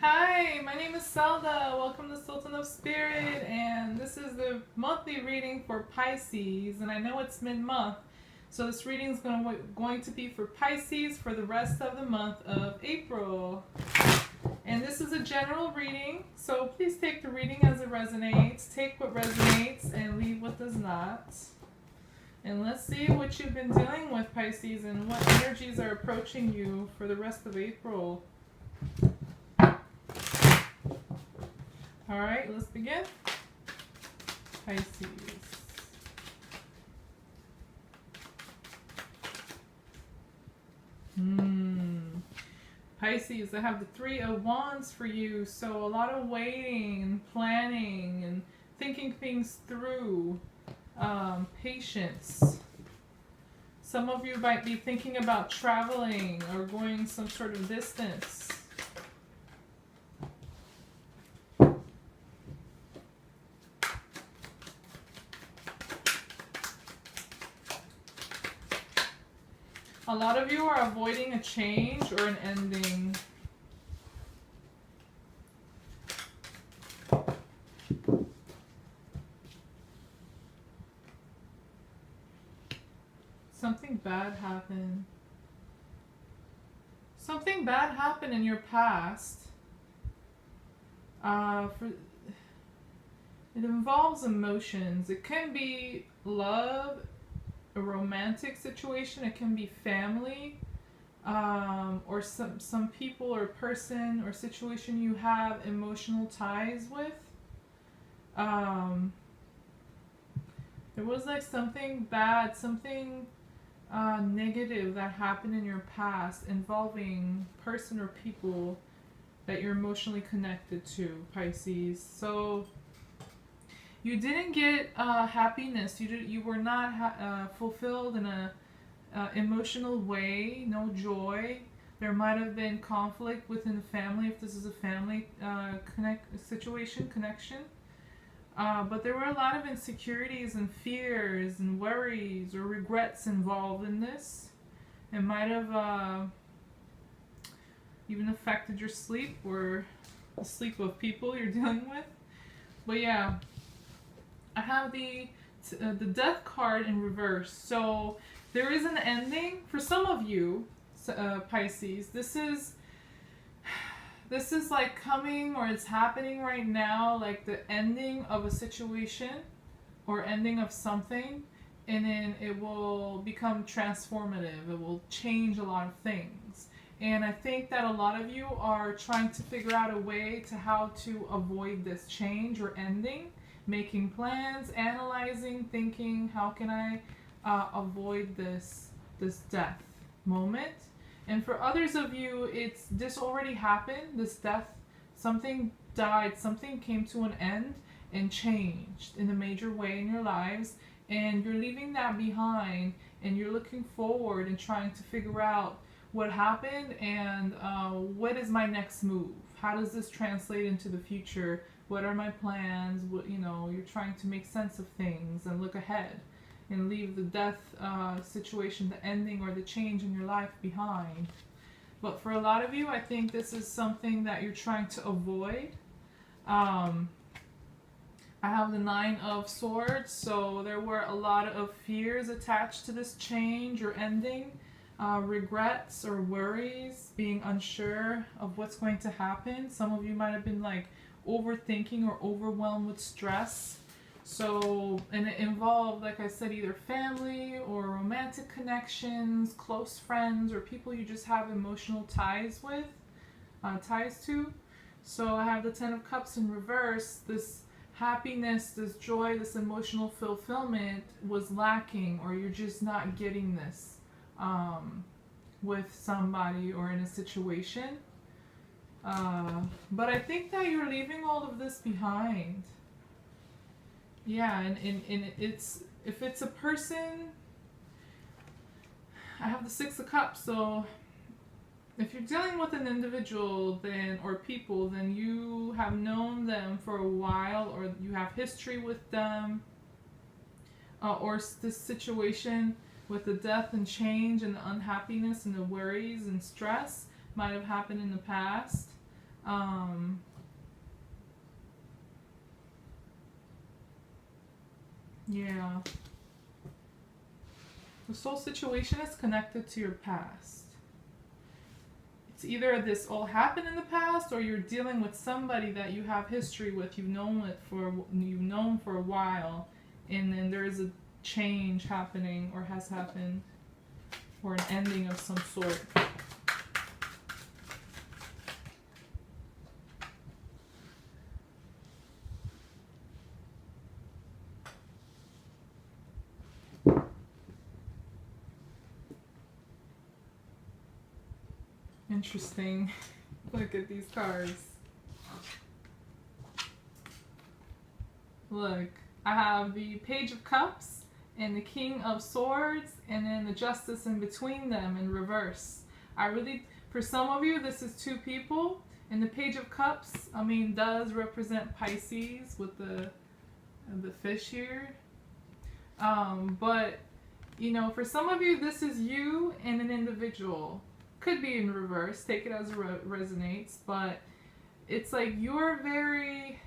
Hi, my name is Zelda. Welcome to Sultan of Spirit, and this is the monthly reading for Pisces. And I know it's mid-month, so this reading is going to be for Pisces for the rest of the month of April. And this is a general reading, so please take the reading as it resonates. Take what resonates and leave what does not. And let's see what you've been dealing with, Pisces, and what energies are approaching you for the rest of April. All right, let's begin. Pisces. Pisces, I have the Three of Wands for you. So a lot of waiting and planning and thinking things through. Patience. Some of you might be thinking about traveling or going some sort of distance. A lot of you are avoiding a change or an ending. Something bad happened. Something bad happened in your past. It involves emotions. It can be love, a romantic situation. It can be family, or some people or person or situation you have emotional ties with. There was like something bad, something negative that happened in your past involving person or people that you're emotionally connected to, Pisces. So you didn't get happiness. You were not fulfilled in a emotional way. No joy. There might have been conflict within the family if this is a family connection. But there were a lot of insecurities and fears and worries or regrets involved in this. It might have even affected your sleep or the sleep of people you're dealing with. But yeah, I have the death card in reverse. So there is an ending for some of you, Pisces. This is like coming, or it's happening right now, like the ending of a situation or ending of something, and then it will become transformative. It will change a lot of things. And I think that a lot of you are trying to figure out a way to how to avoid this change or ending, making plans, analyzing, thinking, how can I avoid this death moment? And for others of you, this already happened, this death, something died, something came to an end and changed in a major way in your lives, and you're leaving that behind, and you're looking forward and trying to figure out what happened and what is my next move? How does this translate into the future? What are my plans? You're trying to make sense of things and look ahead and leave the death situation, the ending or the change in your life behind. But for a lot of you, I think this is something that you're trying to avoid. I have the Nine of Swords, so there were a lot of fears attached to this change or ending, regrets or worries, being unsure of what's going to happen. Some of you might have been like overthinking or overwhelmed with stress. So, and it involved, like I said, either family or romantic connections, close friends, or people you just have emotional ties with, ties to. So I have the Ten of Cups in reverse. This happiness, this joy, this emotional fulfillment was lacking, or you're just not getting this with somebody or in a situation. But I think that you're leaving all of this behind. Yeah, and it's, if it's a person, I have the Six of Cups. So if you're dealing with an individual then, or people, then you have known them for a while, or you have history with them, or this situation with the death and change and the unhappiness and the worries and stress might have happened in the past. Yeah. The soul situation is connected to your past. It's either this all happened in the past, or you're dealing with somebody that you have history with, you've known for a while, and then there is a change happening or has happened, or an ending of some sort. Interesting. Look at these cards. Look, I have the Page of Cups and the King of Swords, and then the Justice in between them in reverse. For some of you, this is two people, and the Page of Cups, does represent Pisces with the fish here. But, for some of you, this is you and an individual. Could be in reverse, take it as it resonates, but it's like you're very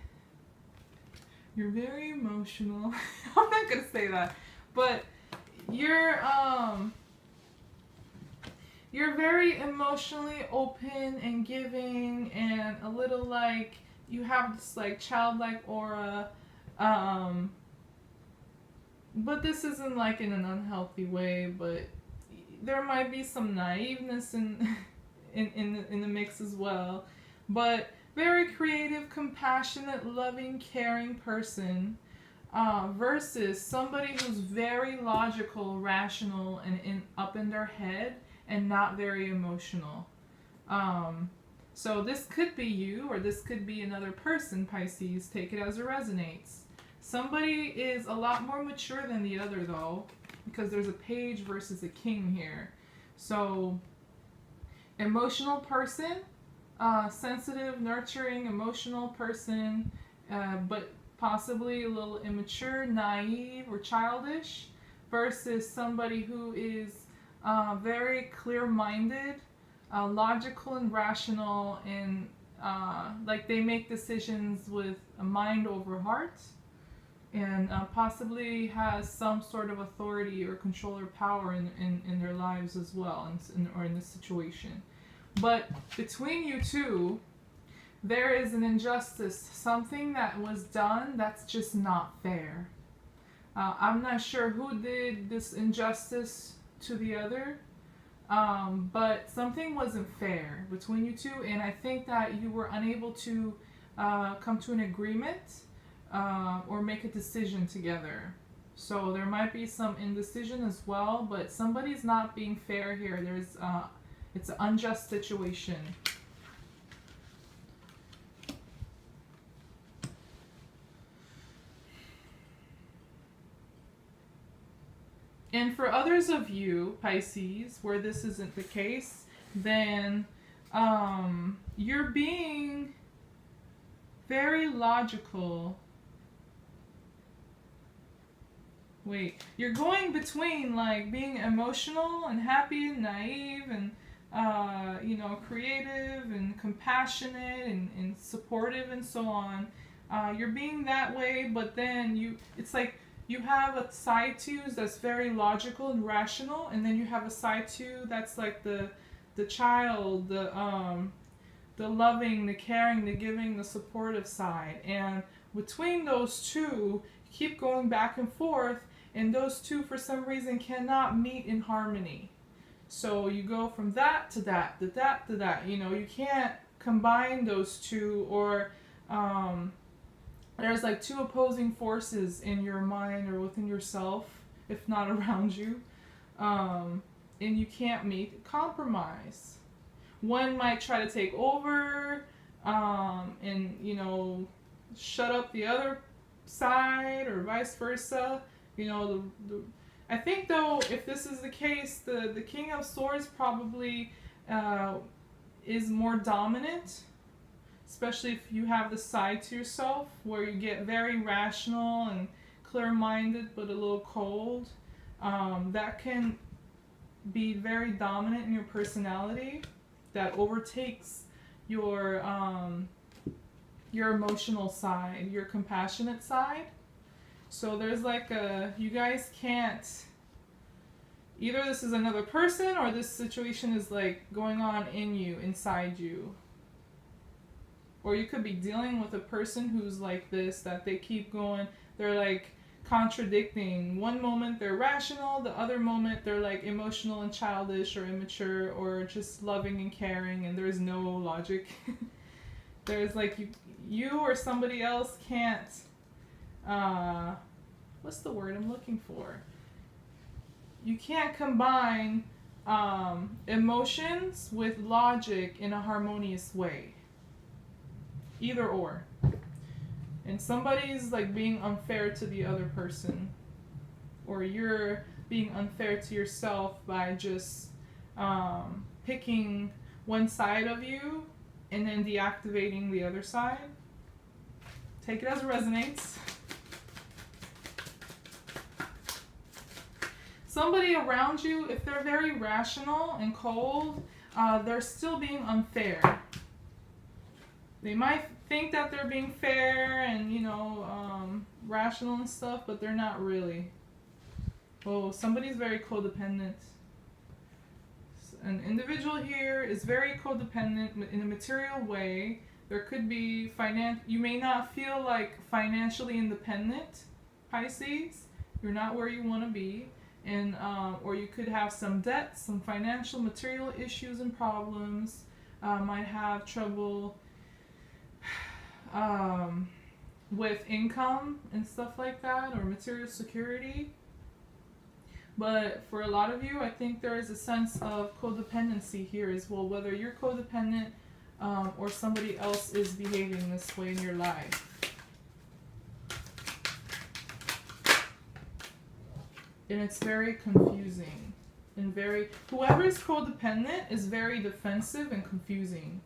emotional. I'm not gonna say that, but you're very emotionally open and giving, and a little like you have this like childlike aura, but this isn't like in an unhealthy way, but there might be some naiveness in the mix as well. But very creative, compassionate, loving, caring person, versus somebody who's very logical, rational, and up in their head, and not very emotional. So this could be you, or this could be another person, Pisces. Take it as it resonates. Somebody is a lot more mature than the other, though, because there's a page versus a king here. So, emotional person, sensitive, nurturing, emotional person, but possibly a little immature, naive, or childish, versus somebody who is very clear-minded, logical and rational, and like they make decisions with a mind over heart, and possibly has some sort of authority or control or power in their lives as well, or in this situation. But between you two, there is an injustice, something that was done that's just not fair. I'm not sure who did this injustice to the other, but something wasn't fair between you two, and I think that you were unable to come to an agreement, or make a decision together. So there might be some indecision as well, but somebody's not being fair here. It's an unjust situation. And for others of you, Pisces, where this isn't the case, then you're being very logical. You're going between like being emotional and happy and naive and creative and compassionate and supportive and so on. You're being that way, but then it's like you have a side to you that's very logical and rational, and then you have a side to you that's like the child, the loving, the caring, the giving, the supportive side. And between those two, you keep going back and forth, and those two for some reason cannot meet in harmony. So you go from that to that, to that to that. You can't combine those two, or there's like two opposing forces in your mind or within yourself, if not around you, and you can't meet compromise. One might try to take over, and shut up the other side, or vice versa. I think though, if this is the case, the King of Swords probably is more dominant, especially if you have the side to yourself where you get very rational and clear-minded but a little cold. That can be very dominant in your personality, that overtakes your emotional side, your compassionate side. So there's like you guys can't, either this is another person or this situation is like going on in you, inside you. Or you could be dealing with a person who's like this, that they keep going, they're like contradicting. One moment they're rational, the other moment they're like emotional and childish or immature or just loving and caring, and there's no logic. There's like you or somebody else can't, what's the word I'm looking for? You can't combine emotions with logic in a harmonious way. Either or. And somebody's like being unfair to the other person, or you're being unfair to yourself by just picking one side of you and then deactivating the other side. Take it as it resonates. Somebody around you, if they're very rational and cold, they're still being unfair. They might think that they're being fair and, rational and stuff, but they're not really. Oh, somebody's very codependent. An individual here is very codependent in a material way. There could be you may not feel like financially independent, Pisces. You're not where you want to be. And or you could have some debt, some financial material issues and problems. Might have trouble with income and stuff like that, or material security. But for a lot of you, I think there is a sense of codependency here as well, whether you're codependent or somebody else is behaving this way in your life. And it's very confusing. And whoever is codependent is very defensive and confusing.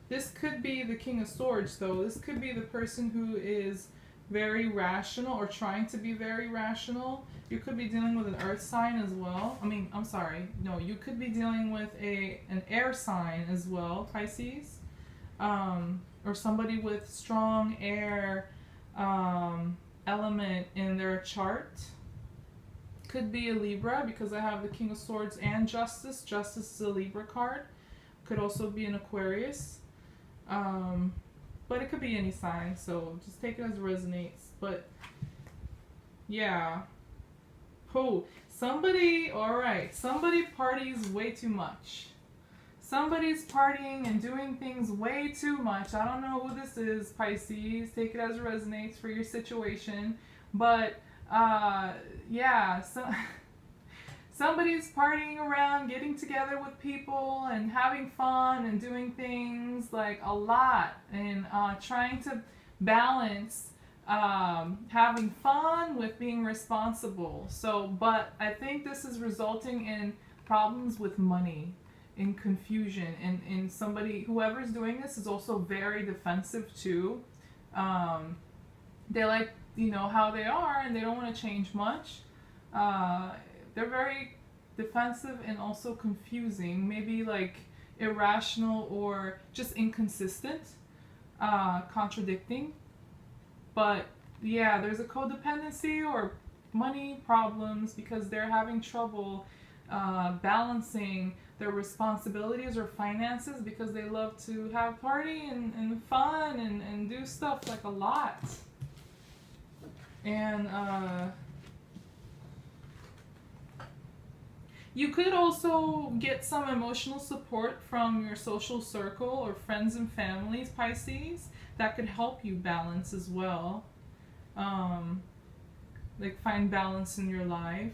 This could be the King of Swords, though. This could be the person who is very rational or trying to be very rational. You could be dealing with an earth sign as well. You could be dealing with an air sign as well, Pisces. Or somebody with strong air element in their chart. Could be a Libra, because I have the King of Swords and Justice. Justice is a Libra card. Could also be an Aquarius. But it could be any sign, so just take it as it resonates. But yeah. Somebody parties way too much. Somebody's partying and doing things way too much. I don't know who this is, Pisces. Take it as it resonates for your situation. But somebody's partying around, getting together with people and having fun and doing things like a lot, and trying to balance having fun with being responsible. But I think this is resulting in problems with money, in confusion, and whoever's doing this is also very defensive too. They like, how they are, and they don't want to change much. They're very defensive and also confusing, maybe like irrational or just inconsistent, contradicting. But yeah, there's a codependency or money problems because they're having trouble balancing their responsibilities or finances, because they love to have party and fun and do stuff like a lot. And you could also get some emotional support from your social circle or friends and families, Pisces, that could help you balance as well. Like find balance in your life.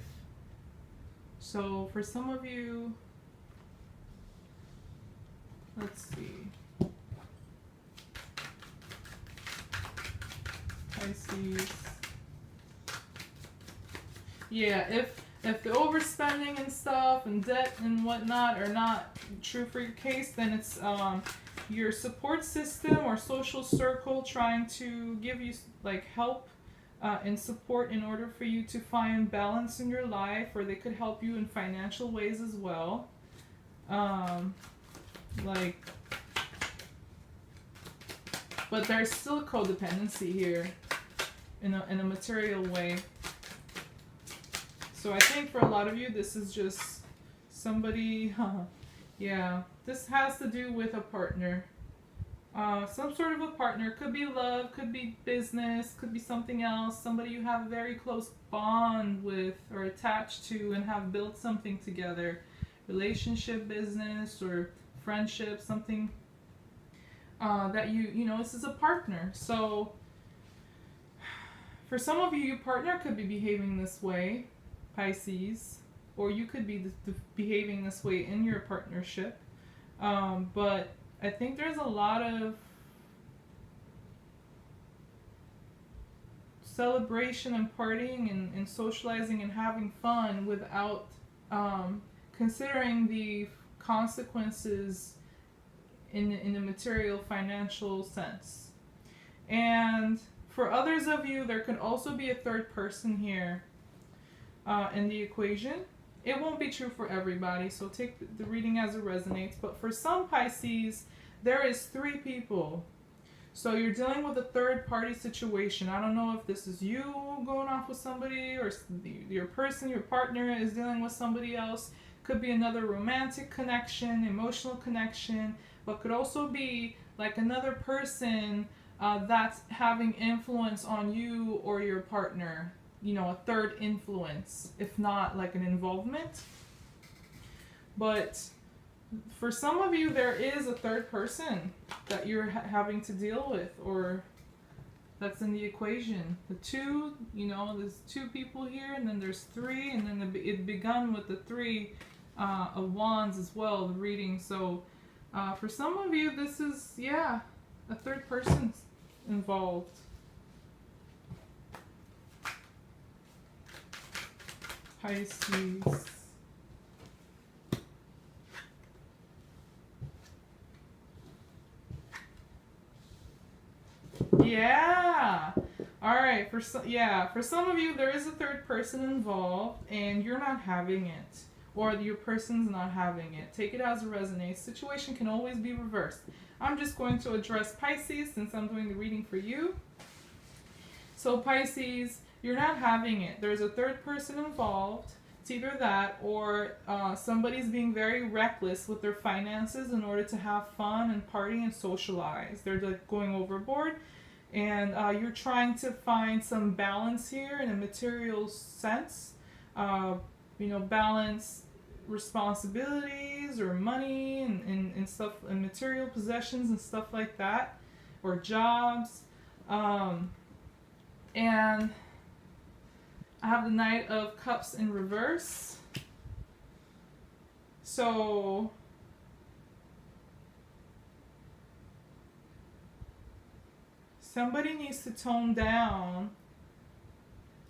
So for some of you, let's see. Pisces. Yeah, if the overspending and stuff and debt and whatnot are not true for your case, then it's your support system or social circle trying to give you like help and support in order for you to find balance in your life, or they could help you in financial ways as well. Like But there's still a codependency here in a material way. So I think for a lot of you, this is just somebody, yeah, this has to do with a partner. Some sort of a partner. Could be love, could be business, could be something else. Somebody you have a very close bond with or attached to and have built something together. Relationship, business, or friendship, something that you know, this is a partner. So for some of you, your partner could be behaving this way, Pisces, or you could be behaving this way in your partnership. But I think there's a lot of celebration and partying and socializing and having fun without considering the consequences in a material financial sense. And for others of you, there could also be a third person here in the equation. It won't be true for everybody, so take the reading as it resonates. But for some Pisces, there is 3 people. So you're dealing with a third party situation. I don't know if this is you going off with somebody, or your person, your partner is dealing with somebody else. Could be another romantic connection, emotional connection, but could also be like another person that's having influence on you or your partner. You know, a third influence, if not like an involvement. But for some of you, there is a third person that you're having to deal with, or that's in the equation. The 2, you know, there's 2 people here, and then there's 3, and then it begun with the 3 of Wands as well, the reading. So for some of you, this is, yeah, a third person's involved. Pisces. Yeah. All right. For some of you, there is a third person involved, and you're not having it, or your person's not having it. Take it as it resonates. Situation can always be reversed. I'm just going to address Pisces since I'm doing the reading for you. So Pisces, you're not having it. There's a third person involved. It's either that or somebody's being very reckless with their finances in order to have fun and party and socialize. They're like going overboard, and you're trying to find some balance here in a material sense. You know, balance responsibilities or money and stuff, and material possessions and stuff like that, or jobs. And I have the Knight of Cups in reverse. So somebody needs to tone down.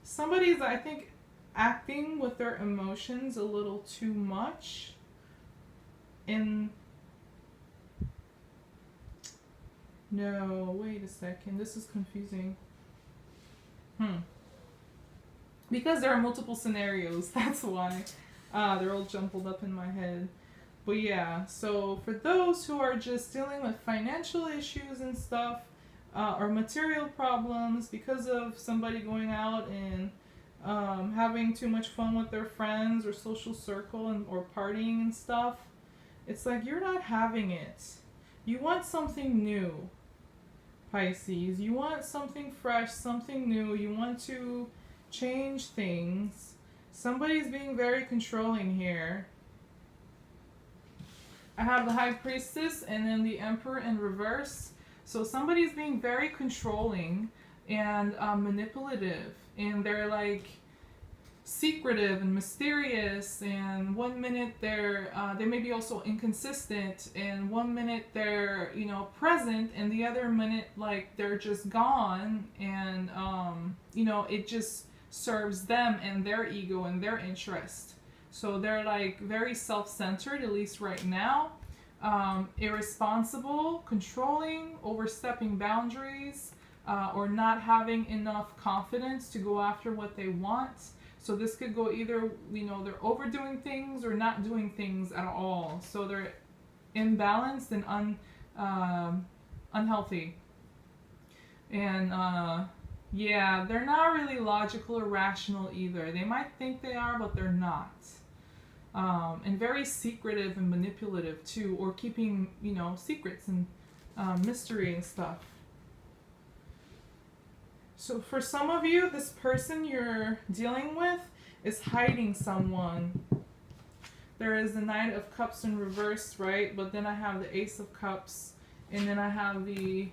Somebody's, I think, acting with their emotions a little too much. No, wait a second. This is confusing. Because there are multiple scenarios, that's why they're all jumbled up in my head. But yeah, so for those who are just dealing with financial issues and stuff, or material problems because of somebody going out and having too much fun with their friends or social circle or partying and stuff, it's like you're not having it. You want something new, Pisces. You want something fresh, something new. You want to change things. Somebody's being very controlling here. I have the High Priestess and then the Emperor in reverse. So somebody's being very controlling and manipulative, and they're like secretive and mysterious, and one minute they may be also inconsistent, and one minute they're, you know, present, and the other minute like they're just gone, and you know, it just serves them and their ego and their interest. So they're like very self-centered, at least right now. Irresponsible, controlling, overstepping boundaries, or not having enough confidence to go after what they want. So this could go either, you know, they're overdoing things or not doing things at all. So they're imbalanced and unhealthy. And yeah, they're not really logical or rational either. They might think they are, but they're not. And very secretive and manipulative too, or keeping, you know, secrets and mystery and stuff. So for some of you, this person you're dealing with is hiding someone. There is the Knight of Cups in reverse, right? But then I have the Ace of Cups, and then I have the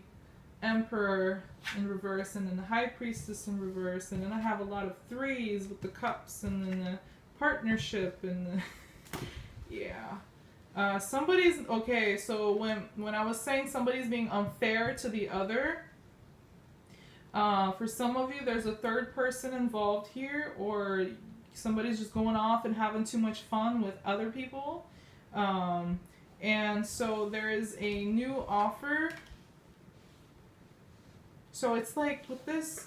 Emperor in reverse, and then the High Priestess in reverse, and then I have a lot of threes with the cups, and then the partnership, and the yeah. Somebody's okay. So when I was saying somebody's being unfair to the other, for some of you, there's a third person involved here, or somebody's just going off and having too much fun with other people. And so there is a new offer. So it's like with this,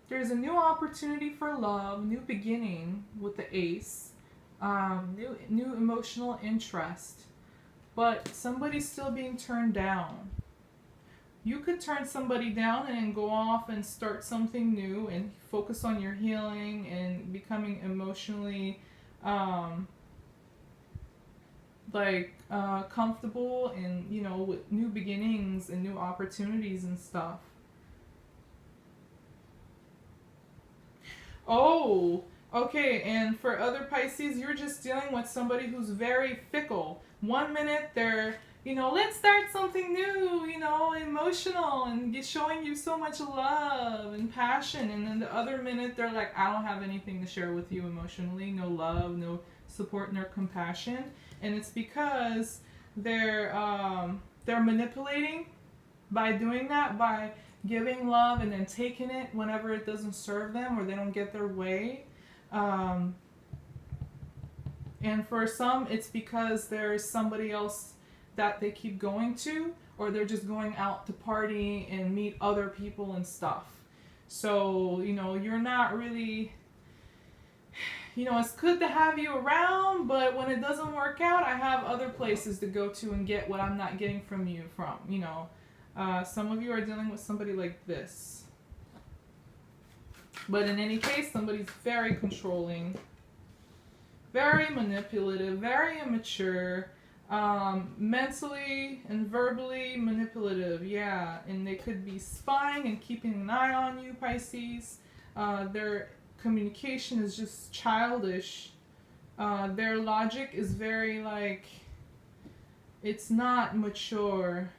there's a new opportunity for love, new beginning with the Ace, new emotional interest, but somebody's still being turned down. You could turn somebody down and then go off and start something new and focus on your healing and becoming emotionally comfortable and, you know, with new beginnings and new opportunities and stuff. Oh, okay, and for other Pisces, you're just dealing with somebody who's very fickle. One minute they're, you know, let's start something new, you know, emotional and showing you so much love and passion. And then the other minute they're like, I don't have anything to share with you emotionally, no love, no support, nor compassion. And it's because they're manipulating by doing that, by giving love and then taking it whenever it doesn't serve them or they don't get their way. And for some, it's because there's somebody else that they keep going to, or they're just going out to party and meet other people and stuff. So, you know, you're not really, you know, it's good to have you around, but when it doesn't work out, I have other places to go to and get what I'm not getting from you from, you know. Some of you are dealing with somebody like this. But in any case, somebody's very controlling, very manipulative, very immature, mentally and verbally manipulative, yeah. And they could be spying and keeping an eye on you, Pisces. Their communication is just childish. Their logic is very, like, it's not mature.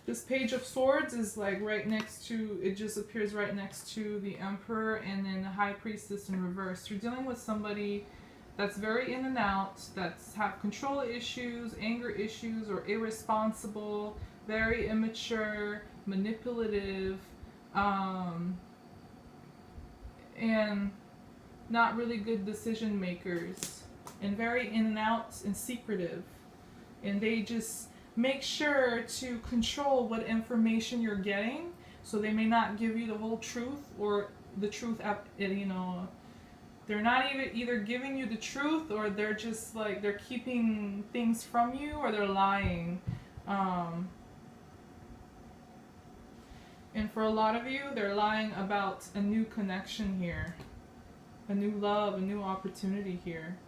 This Page of Swords is like right next to, it just appears right next to the Emperor and then the High Priestess in reverse. You're dealing with somebody that's very in and out, that's have control issues, anger issues, or irresponsible, very immature, manipulative, and not really good decision makers, and very in and out and secretive. And they just make sure to control what information you're getting, so they may not give you the whole truth or the truth, you know, they're not either giving you the truth, or they're just like, they're keeping things from you, or they're lying. And for a lot of you, they're lying about a new connection here, a new love, a new opportunity here.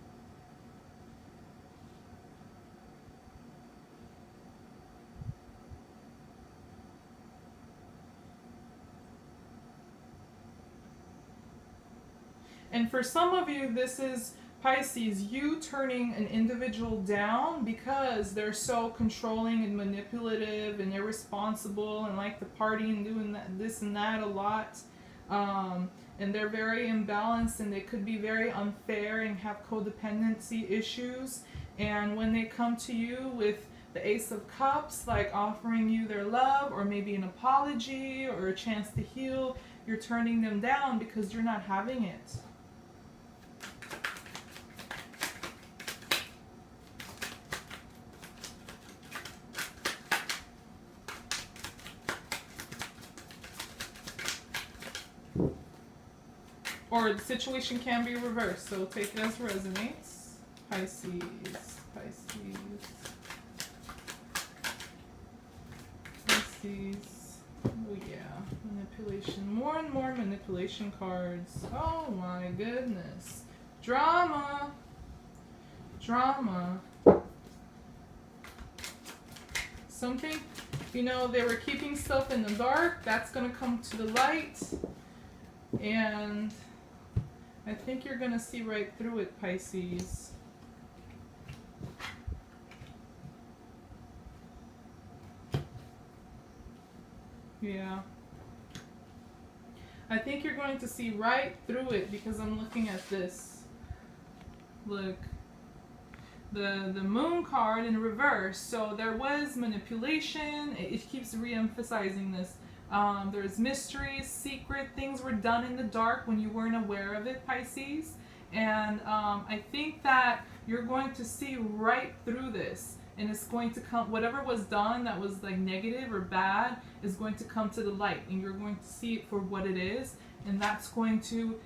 And for some of you, this is Pisces, you turning an individual down because they're so controlling and manipulative and irresponsible and like to party and doing this and that a lot. And they're very imbalanced, and they could be very unfair and have codependency issues. And when they come to you with the Ace of Cups, like offering you their love or maybe an apology or a chance to heal, you're turning them down because you're not having it. Or the situation can be reversed, so take it as resonates. Pisces. Pisces. Pisces. Oh yeah, manipulation. More and more manipulation cards. Oh my goodness. Drama. Drama. Something, you know, they were keeping stuff in the dark. That's going to come to the light. And I think you're going to see right through it, Pisces. Yeah. I think you're going to see right through it because I'm looking at this. Look. The moon card in reverse. So there was manipulation. It keeps re-emphasizing this. There's mysteries, secret things were done in the dark when you weren't aware of it, Pisces. And I think that you're going to see right through this. And it's going to come, whatever was done that was like negative or bad is going to come to the light. And you're going to see it for what it is. And that's going to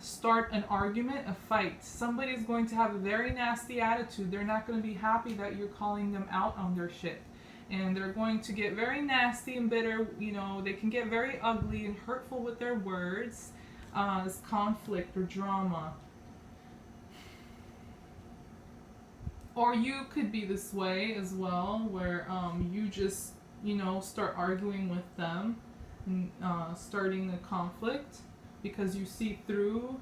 start an argument, a fight. Somebody's going to have a very nasty attitude. They're not going to be happy that you're calling them out on their shit. And they're going to get very nasty and bitter. You know, they can get very ugly and hurtful with their words. It's conflict or drama. Or you could be this way as well, where you just, you know, start arguing with them and starting a conflict. Because you see through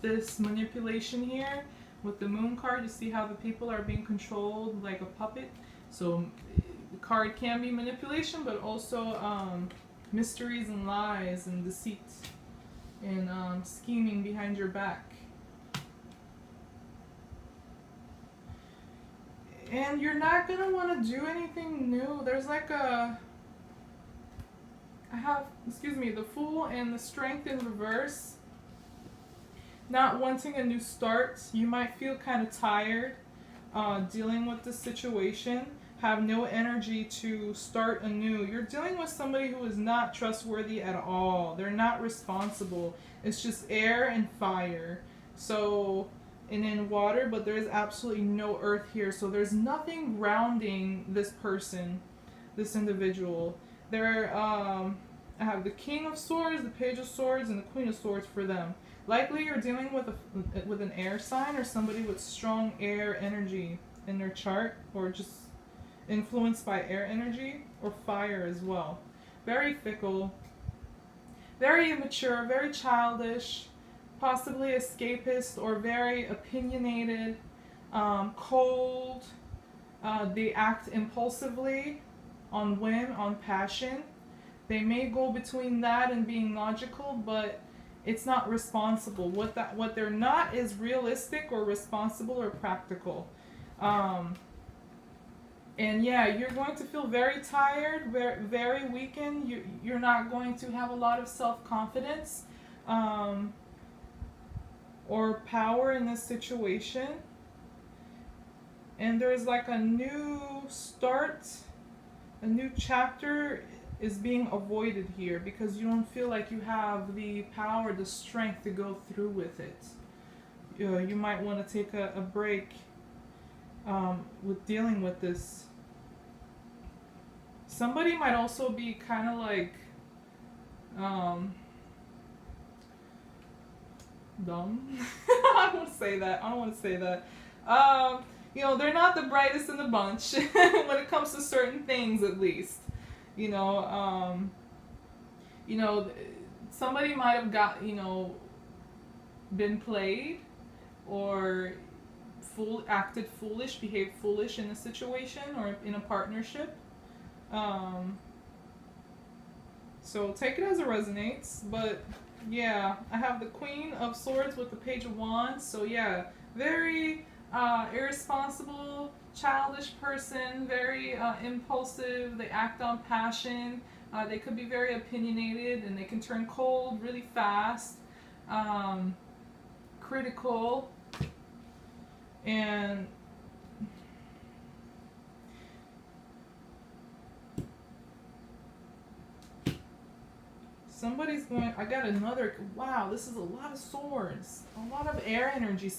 this manipulation here with the moon card. You see how the people are being controlled like a puppet. So the card can be manipulation, but also mysteries and lies and deceit and scheming behind your back. And you're not going to want to do anything new. There's like a... I have, the Fool and the Strength in reverse. Not wanting a new start. You might feel kind of tired dealing with the situation. Have no energy to start anew. You're dealing with somebody who is not trustworthy at all. They're not responsible. It's just air and fire. So, and then water, but there's absolutely no earth here. So there's nothing grounding this person, this individual. There, I have the King of Swords, the Page of Swords, and the Queen of Swords for them. Likely you're dealing with an air sign or somebody with strong air energy in their chart, or just influenced by air energy or fire as well. Very fickle, very immature, very childish, possibly escapist or very opinionated, cold. They act impulsively, on whim, on passion. They may go between that and being logical, but it's not responsible. What they're not is realistic or responsible or practical. And yeah, you're going to feel very tired, very, very weakened. You're not going to have a lot of self-confidence or power in this situation. And there's like a new start, a new chapter is being avoided here because you don't feel like you have the power, the strength to go through with it. You might want to take a break with dealing with this. Somebody might also be kind of like dumb. I don't want to say that. You know, they're not the brightest in the bunch when it comes to certain things, at least. You know, somebody might have got, been played or acted foolish, behaved foolish in a situation or in a partnership. So take it as it resonates, but yeah, I have the Queen of Swords with the Page of Wands. So yeah, very irresponsible, childish person, very impulsive. They act on passion. They could be very opinionated, and they can turn cold really fast, critical, and Somebody's going, I got another, wow, this is a lot of swords, a lot of air energy.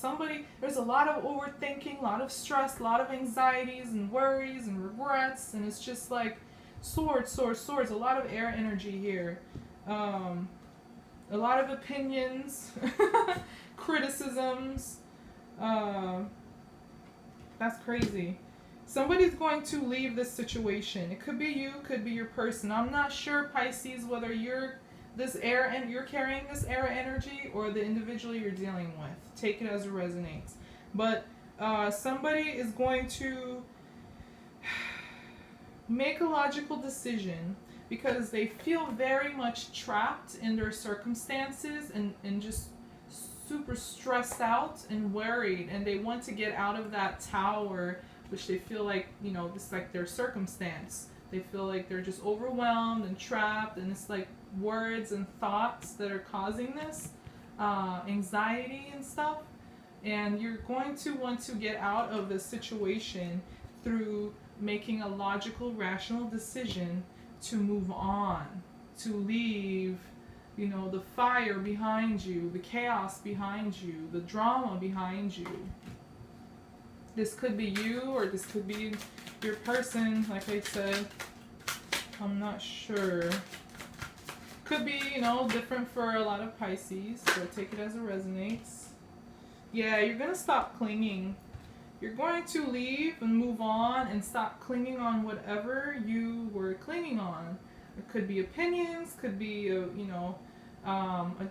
There's a lot of overthinking, a lot of stress, a lot of anxieties and worries and regrets, and it's just like swords, swords, swords, a lot of air energy here. A lot of opinions, criticisms. That's crazy. Somebody's going to leave this situation. It could be you, could be your person. I'm not sure, Pisces, whether you're carrying this air energy or the individual you're dealing with. Take it as it resonates. But somebody is going to make a logical decision because they feel very much trapped in their circumstances and just super stressed out and worried, and they want to get out of that tower, which they feel like, you know, this is like their circumstance. They feel like they're just overwhelmed and trapped, and it's like words and thoughts that are causing this anxiety and stuff. And you're going to want to get out of this situation through making a logical, rational decision to move on, to leave, you know, the fire behind you, the chaos behind you, the drama behind you. This could be you, or this could be your person, like I said. I'm not sure. Could be, you know, different for a lot of Pisces, so take it as it resonates. Yeah, you're going to stop clinging. You're going to leave and move on and stop clinging on whatever you were clinging on. It could be opinions, could be, a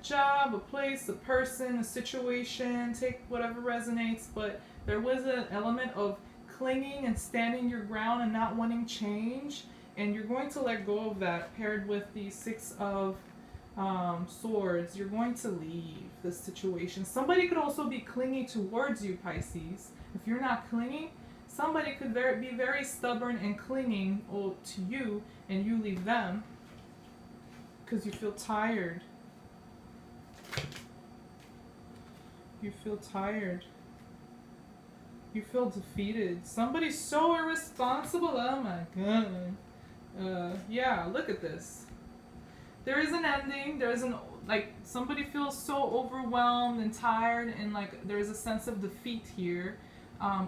job, a place, a person, a situation. Take whatever resonates, but there was an element of clinging and standing your ground and not wanting change, and you're going to let go of that, paired with the Six of Swords. You're going to leave this situation. Somebody could also be clingy towards you, Pisces. If you're not clingy, somebody could be very stubborn and clinging to you, and you leave them because you feel tired. You feel tired. You feel defeated. Somebody's so irresponsible. Oh my god. Yeah, look at this. There is an ending. There's somebody feels so overwhelmed and tired, and like there's a sense of defeat here.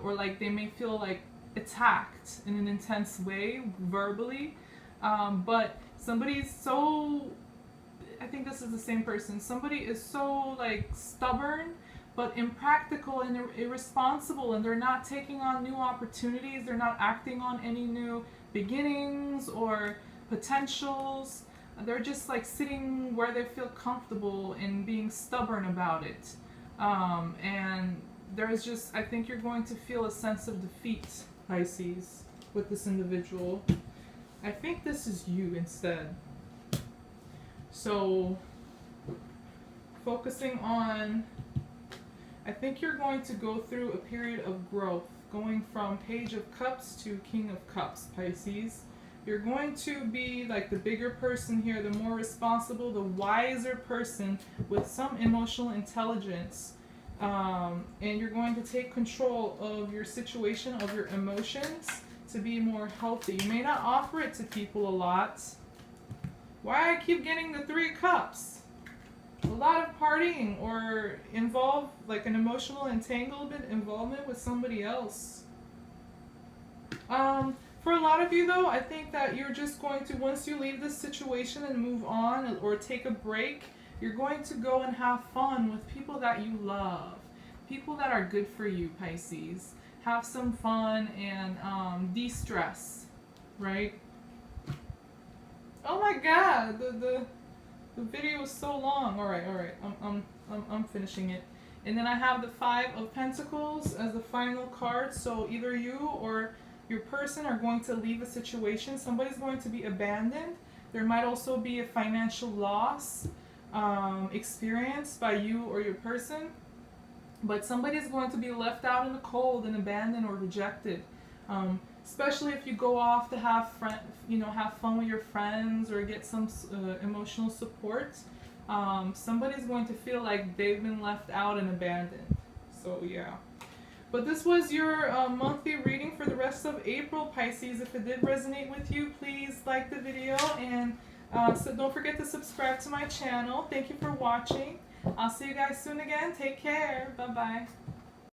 Or like they may feel like attacked in an intense way, verbally. But somebody's so, I think this is the same person. Somebody is so like stubborn, but impractical and irresponsible, and they're not taking on new opportunities. They're not acting on any new beginnings or potentials. They're just like sitting where they feel comfortable and being stubborn about it. And there's just, I think you're going to feel a sense of defeat, Pisces, with this individual. I think this is you instead. So, focusing on, I think you're going to go through a period of growth, going from Page of Cups to King of Cups, Pisces. You're going to be like the bigger person here, the more responsible, the wiser person with some emotional intelligence. And you're going to take control of your situation, of your emotions, to be more healthy. You may not offer it to people a lot. Why I keep getting the Three of Cups? A lot of partying or like an emotional involvement with somebody else. For a lot of you though, I think that you're just going to, once you leave this situation and move on or take a break, you're going to go and have fun with people that you love. People that are good for you, Pisces. Have some fun and de-stress, right? Oh my god, the video is so long. Alright, I'm finishing it. And then I have the Five of Pentacles as the final card. So either you or your person are going to leave a situation. Somebody's going to be abandoned. There might also be a financial loss experienced by you or your person. But somebody's going to be left out in the cold and abandoned or rejected. Especially if you go off to have fun with your friends or get some emotional support. Somebody's going to feel like they've been left out and abandoned. So yeah. But this was your monthly reading for the rest of April, Pisces. If it did resonate with you, please like the video and So don't forget to subscribe to my channel. Thank you for watching. I'll see you guys soon again. Take care. Bye bye.